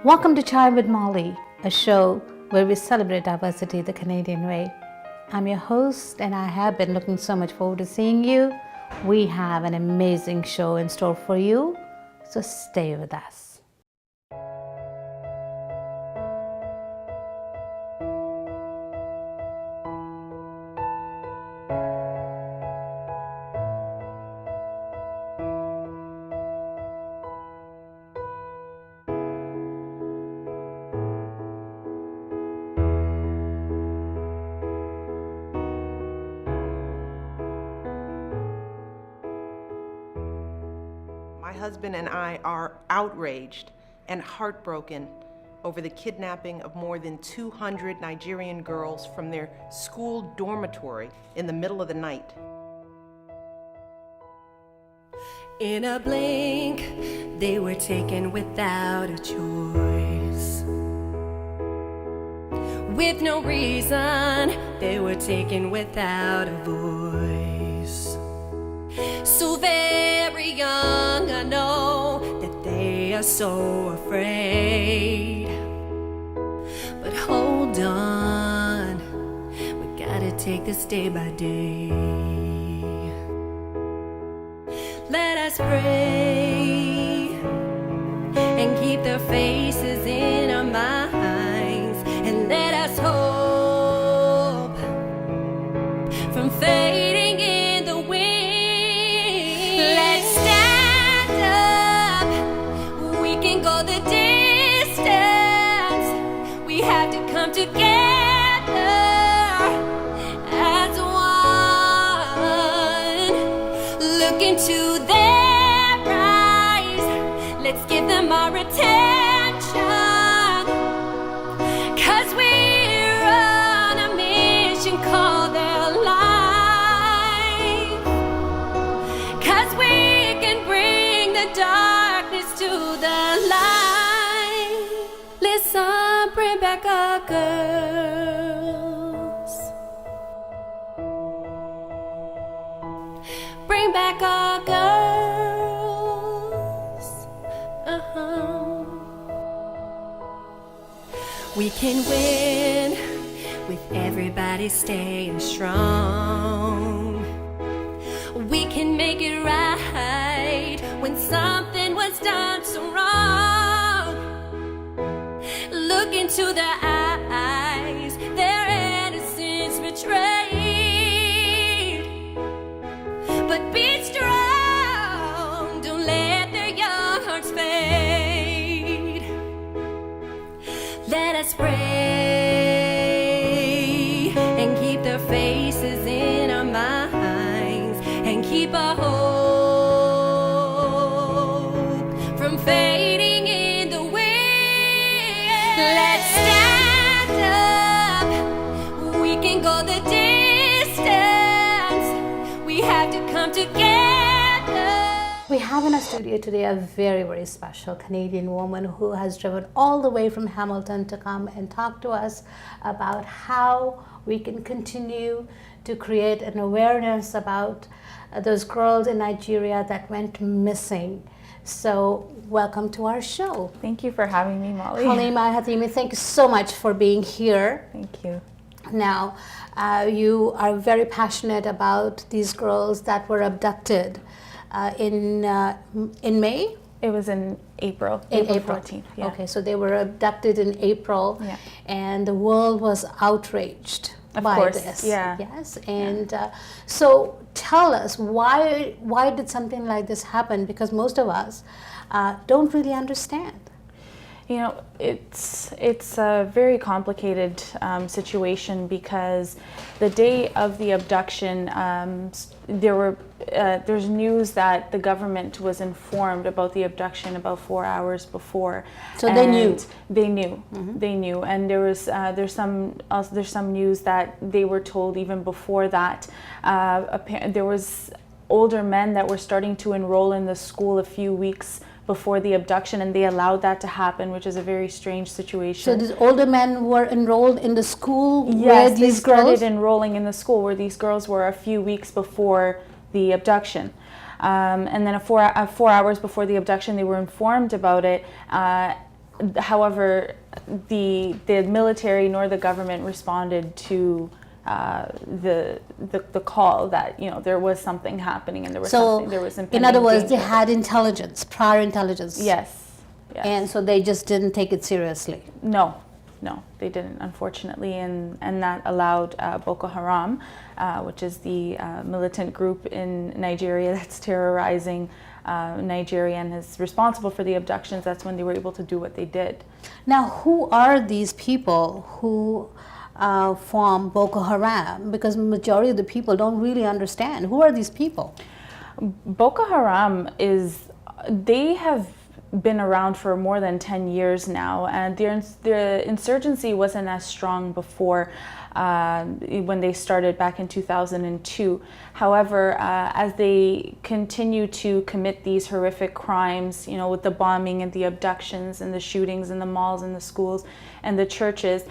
Welcome to Chai with Molly, a show where we celebrate diversity the Canadian way. I'm your host, and I have been looking so much forward to seeing you. We have an amazing show in store for you, so stay with us. My husband and I are outraged and heartbroken over the kidnapping of more than 200 Nigerian girls from their school dormitory in the middle of the night. In a blink, they were taken without a choice. With no reason, they were taken without a voice. So very young, I know that they are so afraid. But hold on, we gotta take this day by day. Let us pray and keep their faces in our minds, and let us hope from fading in the wind. Let's stand up, we can go the distance. We have to come together as one. Look into their eyes, let's give them our attention, 'cause we're on a mission called their life. 'Cause we can bring the darkness to the light. Listen, bring back our girls. Bring back our girls. We can win with everybody staying strong. We can make it right when something was done so wrong. Look into their eyes, their innocence betrayed. But be strong, don't let their young hearts fade. Let us pray and keep their faces in our minds, and keep our hope from fading in the wind. Let's stand up, we can go the distance. We have to come together. We have in our studio today a very, very special Canadian woman who has driven all the way from Hamilton to come and talk to us about how we can continue to create an awareness about those girls in Nigeria that went missing. So welcome to our show. Thank you for having me, Molly. Halima Hatimi, thank you so much for being here. Thank you. Now, you are very passionate about these girls that were abducted in May? It was in April. April 14th. Yeah. Okay, so they were abducted in April, Yeah. and the world was outraged Of by course, this. yeah. Yes, and so tell us, why did something like this happen? Because most of us don't really understand. You know, it's a very complicated situation, because the day of the abduction, there's news that the government was informed about the abduction about 4 hours before. So they knew. They knew. Mm-hmm. They knew, and there's some news that they were told even before that. There was older men that were starting to enroll in the school a few weeks before the abduction, and they allowed that to happen, which is a very strange situation. So these older men were enrolled in the school Yes, where they these started girls? enrolling in the school where these girls were a few weeks before the abduction. And then 4 hours before the abduction, they were informed about it. However, the military nor the government responded to the call that there was something happening and there was impending in other words, they danger. had intelligence, prior intelligence. Yes. And so they just didn't take it seriously. No, they didn't, unfortunately, and that allowed Boko Haram, which is the militant group in Nigeria that's terrorizing Nigeria and is responsible for the abductions. That's when they were able to do what they did. Now, who are these people who form Boko Haram? Because majority of the people don't really understand. Who are these people? Boko Haram they have been around for more than 10 years now, and the insurgency wasn't as strong before when they started back in 2002. However, as they continue to commit these horrific crimes, with the bombing and the abductions and the shootings in the malls and the schools and the churches,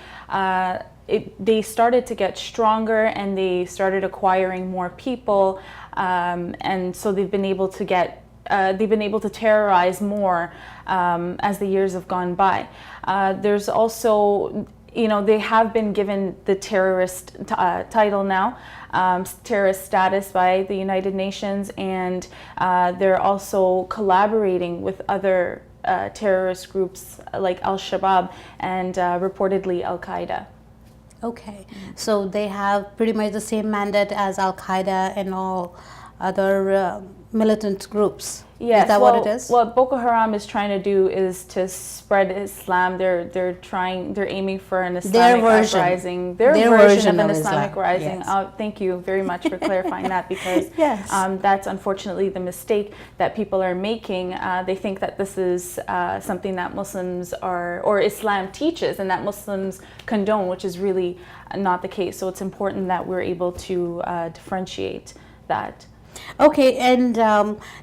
they started to get stronger and they started acquiring more people, and so they've been able to terrorize more as the years have gone by. There's also, they have been given the terrorist title now, terrorist status by the United Nations, and they're also collaborating with other terrorist groups like Al-Shabaab and reportedly Al-Qaeda. Okay, so they have pretty much the same mandate as Al-Qaeda and all other militant groups. Yes, is that what it is? What Boko Haram is trying to do is to spread Islam. They're aiming for an Islamic uprising. Their version of an Islamic rising. Yes. Thank you very much for clarifying that, because yes. That's unfortunately the mistake that people are making. They think that this is something that Muslims or Islam teaches and that Muslims condone, which is really not the case. So it's important that we're able to differentiate that. Okay, and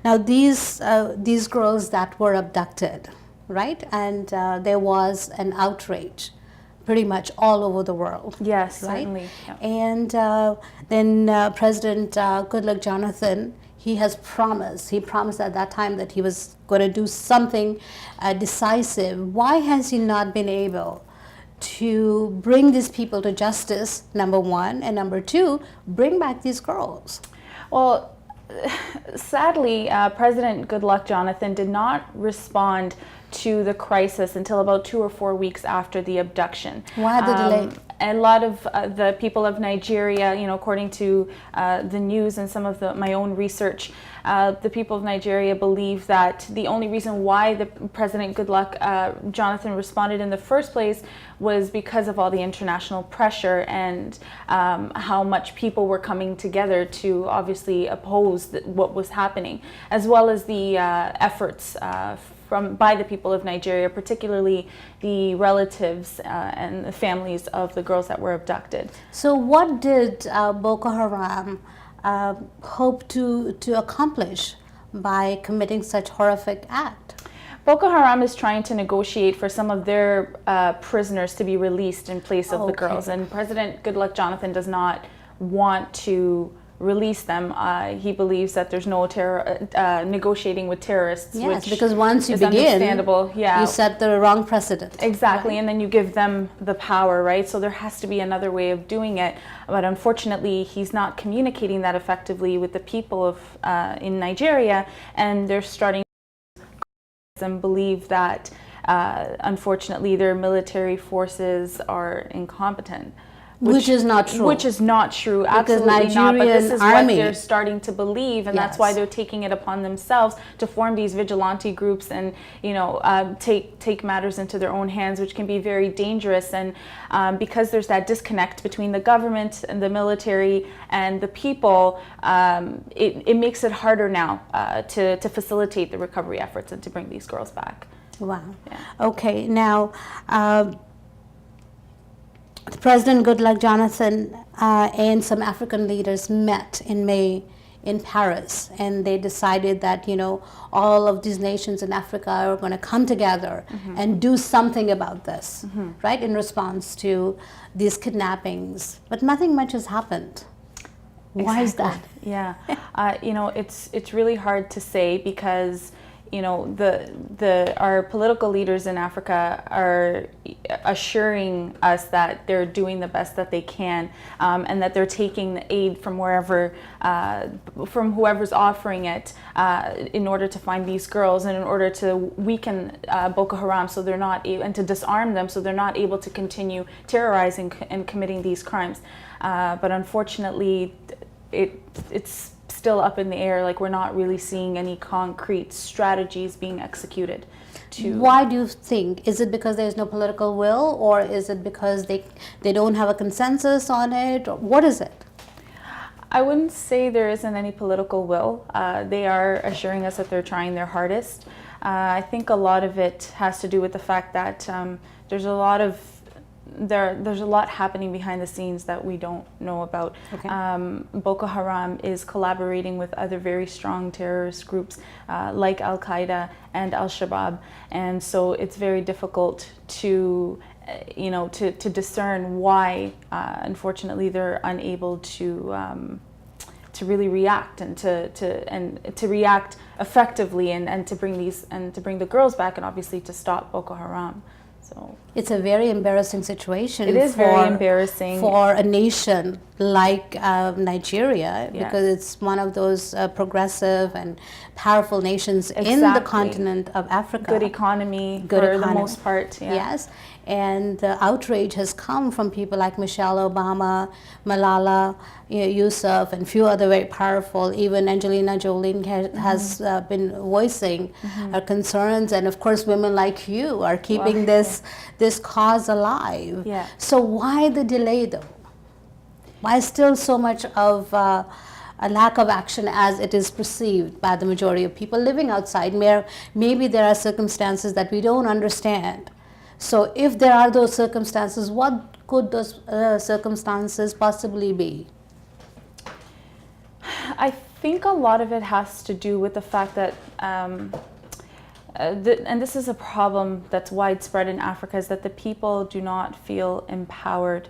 now these girls that were abducted, right? And there was an outrage pretty much all over the world. Yes, right? certainly. Yeah. And then President Goodluck Jonathan, he promised at that time that he was going to do something decisive. Why has he not been able to bring these people to justice, number one, and number two, bring back these girls? Well, sadly, President Goodluck Jonathan did not respond to the crisis until about 2 or 4 weeks after the abduction. Why the delay? A lot of the people of Nigeria, according to the news and some of my own research, the people of Nigeria believe that the only reason why the President Goodluck Jonathan responded in the first place was because of all the international pressure and how much people were coming together to obviously oppose what was happening, as well as the efforts by the people of Nigeria, particularly the relatives and the families of the girls that were abducted. So what did Boko Haram hope to accomplish by committing such horrific act? Boko Haram is trying to negotiate for some of their prisoners to be released in place of the girls, and President Goodluck Jonathan does not want to release them. He believes that there's no negotiating with terrorists. Yes, which because once you is begin, understandable. Yeah, you set the wrong precedent. Exactly, right? And then you give them the power, right? So there has to be another way of doing it. But unfortunately, he's not communicating that effectively with the people of in Nigeria, and they're starting to believe that unfortunately their military forces are incompetent. Which is not true. Which is not true, absolutely not. But this is what they're starting to believe, and that's why they're taking it upon themselves to form these vigilante groups and take matters into their own hands, which can be very dangerous. And because there's that disconnect between the government and the military and the people, it makes it harder now to facilitate the recovery efforts and to bring these girls back. Wow. Yeah. Okay. Now. President Goodluck Jonathan and some African leaders met in May in Paris, and they decided that all of these nations in Africa are going to come together and do something about this, right, in response to these kidnappings. But nothing much has happened. Why is that? Yeah, it's really hard to say because our political leaders in Africa are assuring us that they're doing the best that they can, and that they're taking the aid from from whoever's offering it, in order to find these girls and in order to weaken Boko Haram, so they're not and to disarm them, so they're not able to continue terrorizing and committing these crimes. But unfortunately, it's still up in the air. Like, we're not really seeing any concrete strategies being executed. Why do you think? Is it because there's no political will, or is it because they don't have a consensus on it? Or what is it? I wouldn't say there isn't any political will. They are assuring us that they're trying their hardest. I think a lot of it has to do with the fact that there's a lot happening behind the scenes that we don't know about. Okay. Boko Haram is collaborating with other very strong terrorist groups like Al-Qaeda and Al-Shabaab, and so it's very difficult to discern why, unfortunately, they're unable to really react and to react effectively and to bring the girls back, and obviously to stop Boko Haram. So it's a very embarrassing situation. It is very embarrassing for a nation like Nigeria, Yes. because it's one of those progressive and powerful nations in the Exactly. continent of Africa. Good economy Good for economy. the most part. Yeah. Yes, and the outrage has come from people like Michelle Obama, Malala Yousaf, and few other very powerful. Even Angelina Jolie has been voicing her concerns, and of course, women like you are keeping this cause alive. Yeah. So why the delay, though? Why still so much of a lack of action as it is perceived by the majority of people living outside? Maybe there are circumstances that we don't understand. So if there are those circumstances, what could those circumstances possibly be? I think a lot of it has to do with the fact that, and this is a problem that's widespread in Africa, is that the people do not feel empowered.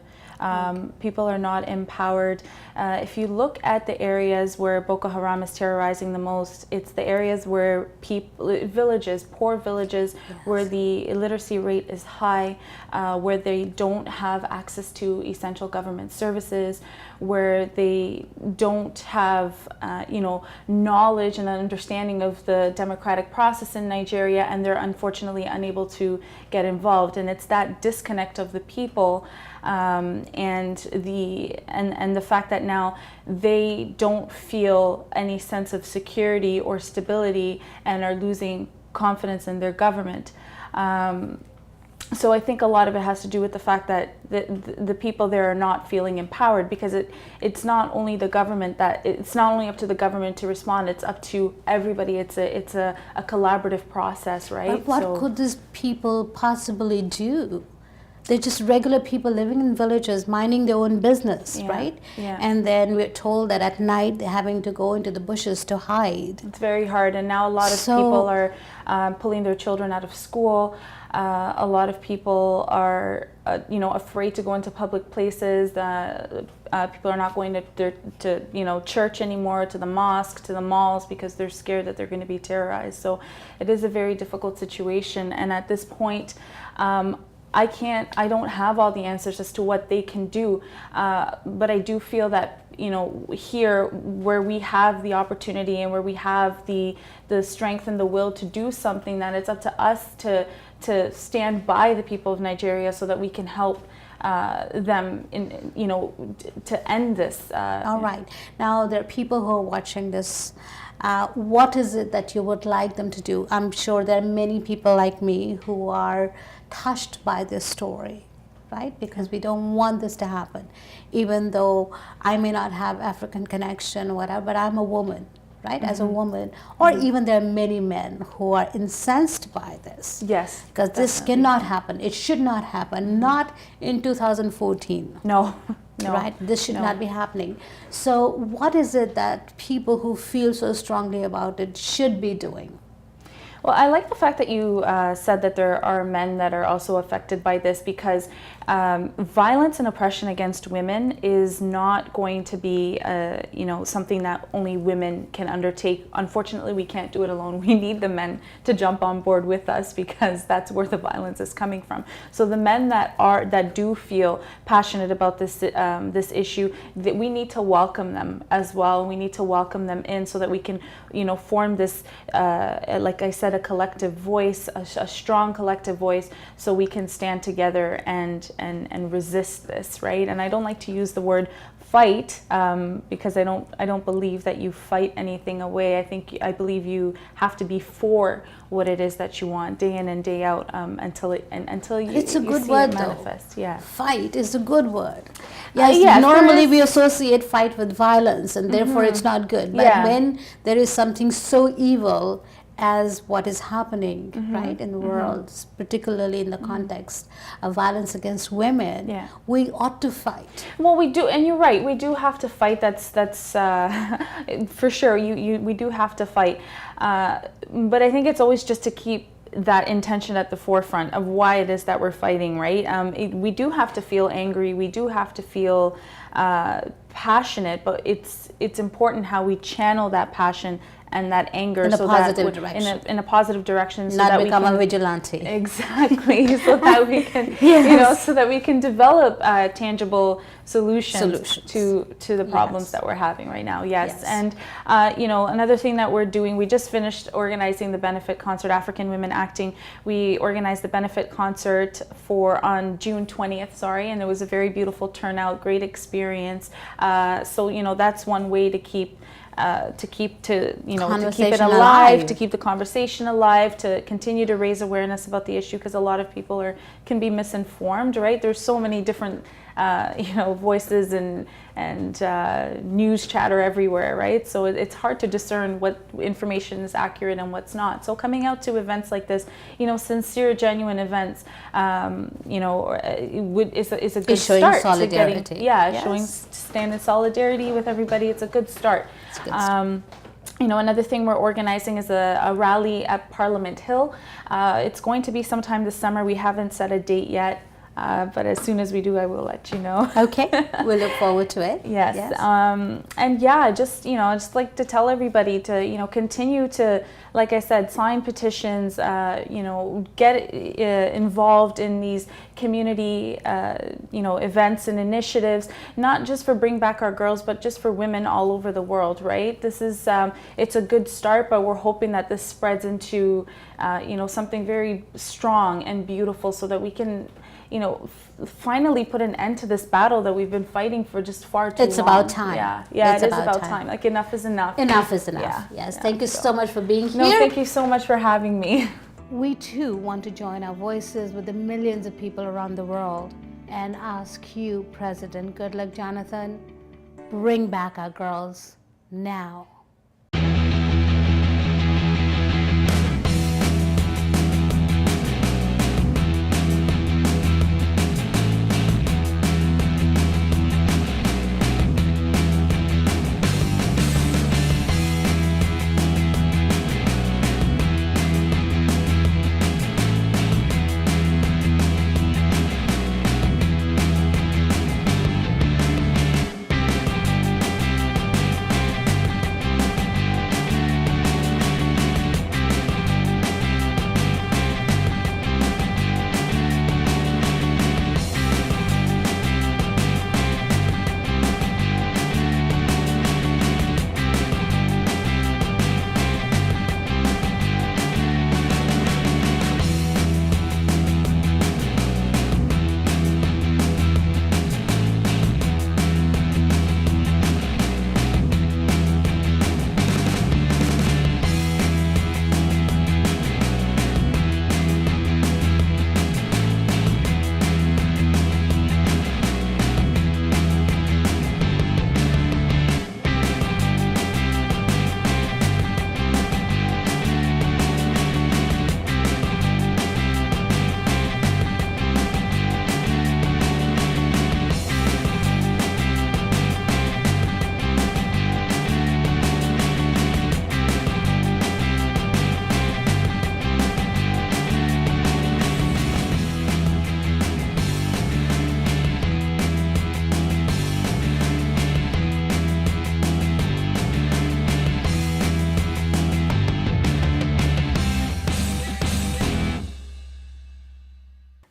People are not empowered. If you look at the areas where Boko Haram is terrorizing the most, it's the areas where poor villages, where the illiteracy rate is high, where they don't have access to essential government services, where they don't have, knowledge and understanding of the democratic process in Nigeria, and they're unfortunately unable to get involved. And it's that disconnect of the people. And the fact that now they don't feel any sense of security or stability and are losing confidence in their government. So I think a lot of it has to do with the fact that the people there are not feeling empowered, because it's not only the government it's not only up to the government to respond, it's up to everybody. It's a collaborative process, right? But what could these people possibly do? They're just regular people living in villages, minding their own business, right? Yeah. And then we're told that at night they're having to go into the bushes to hide. It's very hard, and now a lot of people are pulling their children out of school. A lot of people are, afraid to go into public places. People are not going to church anymore, to the mosque, to the malls, because they're scared that they're going to be terrorized. So it is a very difficult situation, and at this point, I don't have all the answers as to what they can do, but I do feel that, here where we have the opportunity and where we have the strength and the will to do something, that it's up to us to stand by the people of Nigeria so that we can help them to end this. All right. Now there are people who are watching this. What is it that you would like them to do? I'm sure there are many people like me who are touched by this story, right? Because we don't want this to happen. Even though I may not have African connection or whatever, but I'm a woman, right? As a woman, or even there are many men who are incensed by this. Yes. Because this cannot happen. It should not happen. Not in 2014. No. Right? This should not be happening. So what is it that people who feel so strongly about it should be doing? Well, I like the fact that you said that there are men that are also affected by this, because violence and oppression against women is not going to be, something that only women can undertake. Unfortunately, we can't do it alone. We need the men to jump on board with us, because that's where the violence is coming from. So the men that do feel passionate about this issue, that we need to welcome them as well. We need to welcome them in so that we can, form this, like I said, a collective voice, a strong collective voice, so we can stand together and resist this, right? And I don't like to use the word fight, because I don't believe that you fight anything away. I believe you have to be for what it is that you want, day in and day out, until you It's a good see word, it though. manifest. Yeah. Fight is a good word. Yes, yes, normally we associate fight with violence, and therefore it's not good. But when there is something so evil as what is happening, right, in the world, particularly in the context of violence against women, we ought to fight. Well, we do, and you're right. We do have to fight. That's for sure. We do have to fight. But I think it's always just to keep that intention at the forefront of why it is that we're fighting, right? We do have to feel angry. We do have to feel passionate. But it's important how we channel that passion and that anger in a positive direction. In a positive direction, so not that become we can, a vigilante. Exactly, so that we can, so that we can develop tangible solutions to the problems that we're having right now. Yes. And another thing that we're doing, we just finished organizing the benefit concert, African Women Acting. We organized the benefit concert on June 20th, and it was a very beautiful turnout, great experience. So that's one way to keep it alive, to keep the conversation alive, to continue to raise awareness about the issue, because a lot of people can be misinformed, right? There's so many different voices and news chatter everywhere, right? So it's hard to discern what information is accurate and what's not. So coming out to events like this, sincere, genuine events, is a good showing start. Solidarity. Showing stand in solidarity with everybody. It's a good start. It's a good start. Another thing we're organizing is a rally at Parliament Hill. It's going to be sometime this summer. We haven't set a date yet. But as soon as we do, I will let you know. Okay, we'll look forward to it. Yes. Just like to tell everybody to, continue to, like I said, sign petitions, get involved in these community, events and initiatives, not just for Bring Back Our Girls, but just for women all over the world, right? This is, it's a good start, but we're hoping that this spreads into, something very strong and beautiful, so that we can, finally put an end to this battle that we've been fighting for just far too long. It's about time. Yeah, it is about time. Like, enough is enough. Enough is enough. Yes. Thank you so much for being here. No, thank you so much for having me. We too want to join our voices with the millions of people around the world and ask you, President Goodluck Jonathan, bring back our girls now.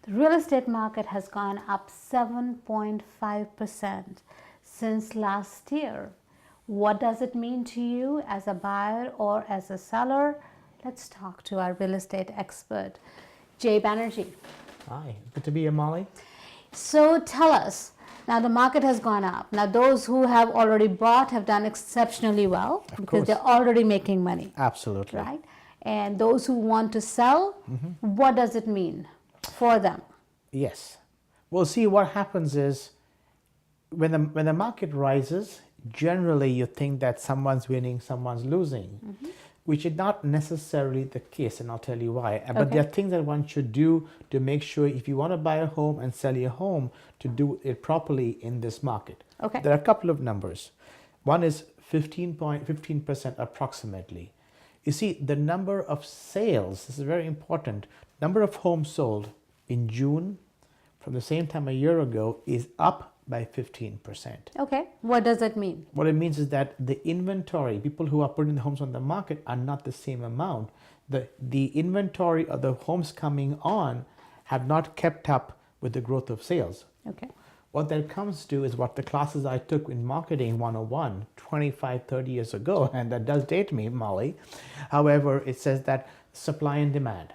The real estate market has gone up 7.5% since last year. What does it mean to you as a buyer or as a seller? Let's talk to our real estate expert, Jay Banerjee. Hi, good to be here, Molly. So tell us, now the market has gone up. Now those who have already bought have done exceptionally well because course. they're already making money, Absolutely. right? And those who want to sell, what does it mean for them? Yes. Well, see, what happens is when the market rises, generally you think that someone's winning, someone's losing, which is not necessarily the case, and I'll tell you why. But there are things that one should do to make sure if you want to buy a home and sell your home, to do it properly in this market. Okay. There are a couple of numbers. One is 15% approximately. You see, the number of sales, this is very important, number of homes sold in June from the same time a year ago is up by 15%. Okay, what does it mean? What it means is that the inventory, people who are putting the homes on the market are not the same amount. The inventory of the homes coming on have not kept up with the growth of sales. Okay. What that comes to is what the classes I took in Marketing 101 25, 30 years ago, and that does date me, Molly. However, it says that supply and demand.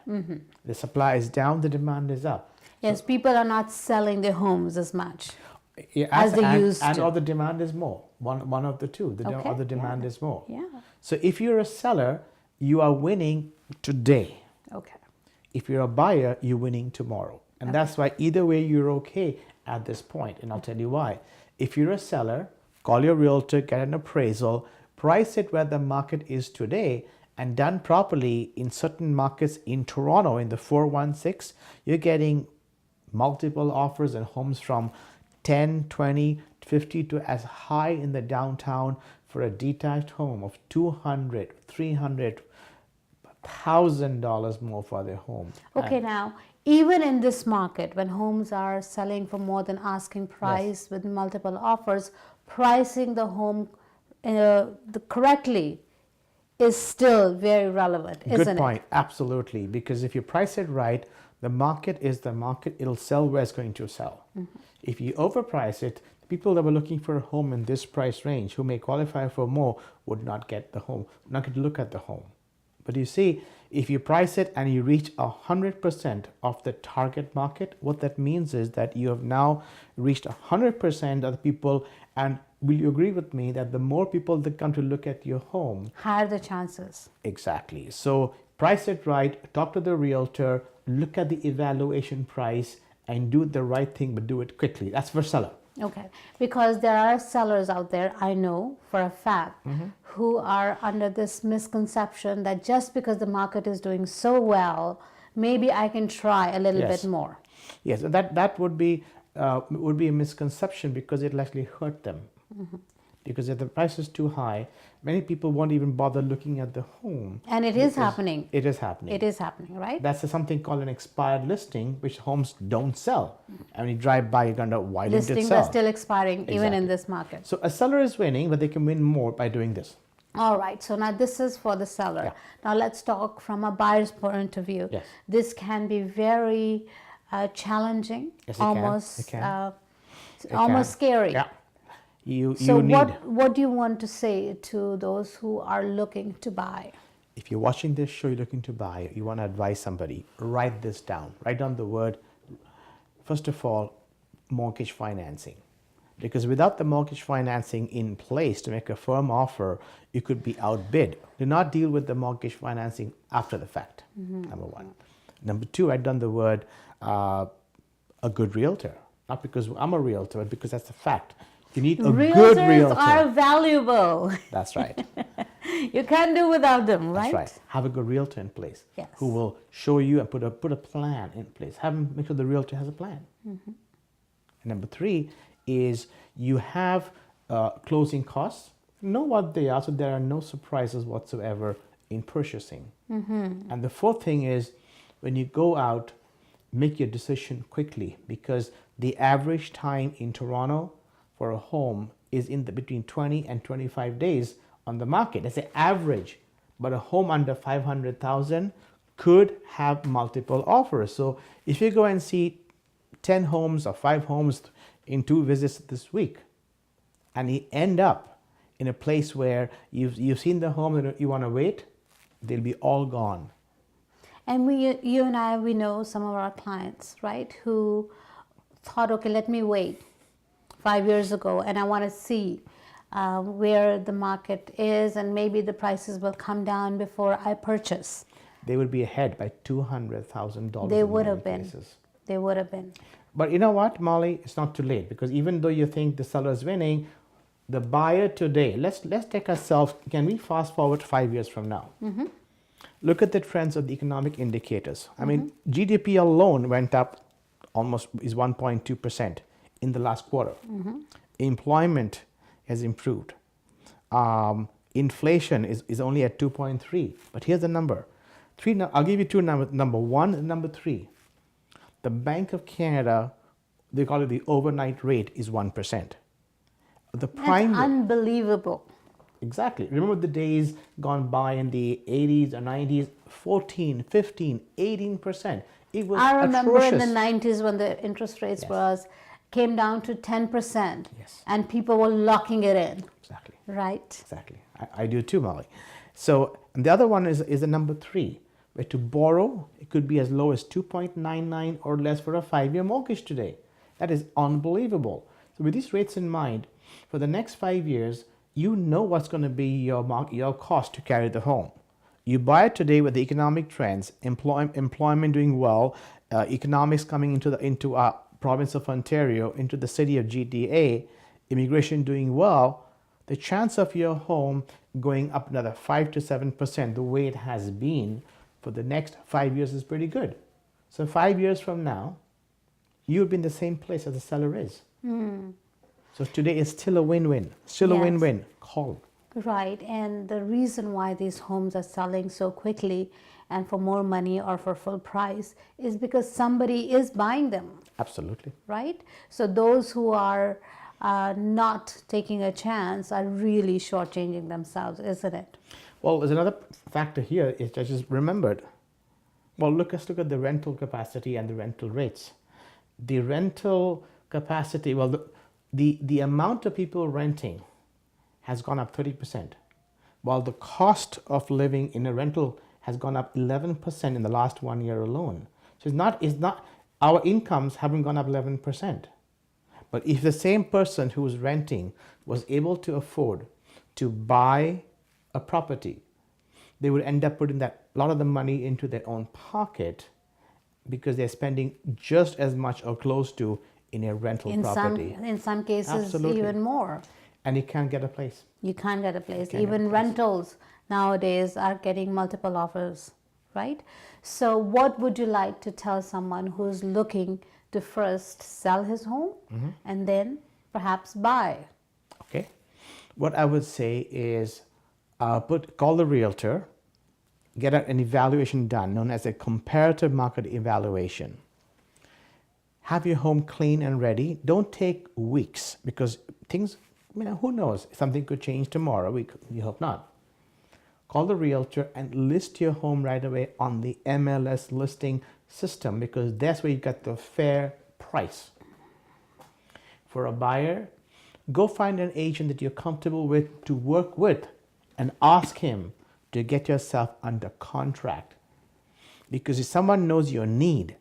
The supply is down, the demand is up. Yes, people are not selling their homes as much. Yeah, As they and, used and to. or the demand is more. One of the two. Okay, Or the demand yeah. is more. Yeah. So if you're a seller, you are winning today. Okay. If you're a buyer, you're winning tomorrow. And that's why either way you're okay at this point. And I'll tell you why. If you're a seller, call your realtor, get an appraisal, price it where the market is today, and done properly in certain markets in Toronto, in the 416, you're getting multiple offers and homes from 10, 20, 50 to as high in the downtown for a detached home of $200, $300, $1,000 more for their home. Okay, now, even in this market, when homes are selling for more than asking price with multiple offers, pricing the home correctly is still very relevant, isn't it? Good point. Absolutely. Because if you price it right, the market is the market. It'll sell where it's going to sell. If you overprice it, the people that were looking for a home in this price range who may qualify for more would not get the home, not get to look at the home. But you see, if you price it and you reach 100% of the target market, what that means is that you have now reached 100% of the people. And will you agree with me that the more people that come to look at your home, Higher the chances. exactly. So price it right, talk to the realtor, look at the evaluation price, and do the right thing, but do it quickly. That's for seller. Okay, because there are sellers out there, I know for a fact, who are under this misconception that just because the market is doing so well, maybe I can try a little Yes. bit more. Yes, that would be a misconception because it'll actually hurt them. Because if the price is too high, many people won't even bother looking at the home. And it is happening. It is happening. It is happening, right? That's something called an expired listing, which homes don't sell. And when you drive by, you wonder, why didn't it Listings sell? are still expiring even in Exactly. this market. So a seller is winning, but they can win more by doing this. All right, so now this is for the seller. Yeah. Now let's talk from a buyer's point of view. Yes. This can be very challenging, Yes, it can. almost It can. almost scary. Yeah. You So need, what do you want to say to those who are looking to buy? if you're watching this show, you're looking to buy, you want to advise somebody, write this down. Write down the word, first of all, mortgage financing. Because without the mortgage financing in place to make a firm offer, you could be outbid. Do not deal with the mortgage financing after the fact, number one. Number two, write down the word, a good realtor. Not because I'm a realtor, but because that's a fact. You need a good realtor. Realtors are valuable. That's right. You can't do without them, right? That's right. Have a good realtor in place Yes. who will show you and put a plan in place. Have them make sure the realtor has a plan. And number three is you have closing costs. Know what they are, so there are no surprises whatsoever in purchasing. And the fourth thing is when you go out, make your decision quickly, because the average time in Toronto for a home is between 20 and 25 days on the market. That's the average. But a home under 500,000 could have multiple offers. So if you go and see 10 homes or 5 homes in 2 visits this week, and you end up in a place where you've seen the home and you want to wait, they'll be all gone. And you and I, we know some of our clients, right, who thought, okay, let me wait 5 years ago, and I want to see where the market is, and maybe the prices will come down before I purchase. They would be ahead by $200,000. They would have been. They would have been. But you know what, Molly? It's not too late, because even though you think the seller is winning, the buyer today, let's take ourselves, can we fast forward 5 years from now? Mm-hmm. Look at the trends of the economic indicators. I mean, GDP alone went up is 1.2% in the last quarter. Employment has improved. Inflation is only at 2.3. But here's the number. I'll give you 2 numbers. Number 1 and number 3. The Bank of Canada, they call it the overnight rate, is 1%. The prime That's unbelievable. Exactly. Remember the days gone by in the 80s or 90s, 14, 15, 18%. It was I remember atrocious. in the 90s when the interest rates came down to 10%. Yes. And people were locking it in. Exactly. Right? Exactly. I do too, Molly. So and the other one is the number 3, where to borrow, it could be as low as 2.99 or less for a 5-year mortgage today. That is unbelievable. So with these rates in mind, for the next 5 years, you know what's going to be your cost to carry the home. You buy it today with the economic trends, employment doing well, economics coming into our province of Ontario, into the city of GTA, immigration doing well. The chance of your home going up another 5 to 7%, the way it has been for the next 5 years, is pretty good. So 5 years from now, you'll be in the same place as the seller is. So today is still a win-win. Still a Yes. win-win. Call. Right. And the reason why these homes are selling so quickly and for more money or for full price is because somebody is buying them. Absolutely. Right? So those who are not taking a chance are really shortchanging themselves, isn't it? Well, there's another factor here is I just remembered. Well, let's look at the rental capacity and the rental rates. The rental capacity, well, the amount of people renting has gone up 30%, while the cost of living in a rental has gone up 11% in the last 1 year alone. So it's not our incomes haven't gone up 11%. But if the same person who was renting was able to afford to buy a property, they would end up putting a lot of the money into their own pocket, because they're spending just as much or close to in a rental property. In some cases, Absolutely. even more. And you can't get a place. You can't get a place. Can't get a Even place. rentals nowadays are getting multiple offers, right? So what would you like to tell someone who's looking to first sell his home and then perhaps buy? Okay. What I would say is call the realtor, get an evaluation done known as a comparative market evaluation. Have your home clean and ready. Don't take weeks, because things, who knows? Something could change tomorrow. We hope not. Call the realtor and list your home right away on the MLS listing system, because that's where you get the fair price. For a buyer, go find an agent that you're comfortable with to work with and ask him to get yourself under contract. Because if someone knows your need,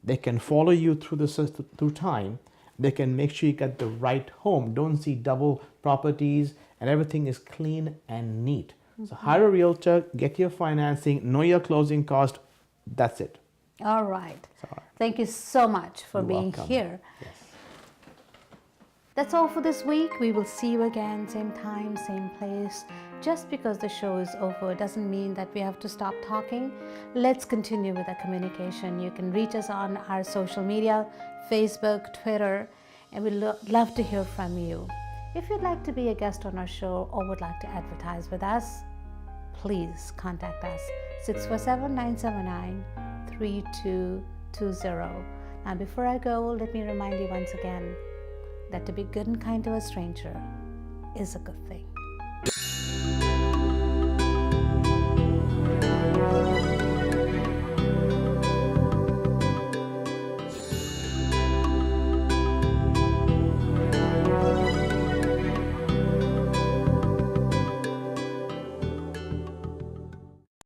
they can follow you through time. They can make sure you get the right home. Don't see double properties, and everything is clean and neat. So hire a realtor, get your financing, know your closing cost. That's it. All right. Thank you so much for You're being welcome. here. Yes. That's all for this week. We will see you again, same time, same place. Just because the show is over doesn't mean that we have to stop talking. Let's continue with the communication. You can reach us on our social media, Facebook, Twitter, and we'd love to hear from you. If you'd like to be a guest on our show or would like to advertise with us, please contact us 647-979-3220. Now, before I go, let me remind you once again that to be good and kind to a stranger is a good thing.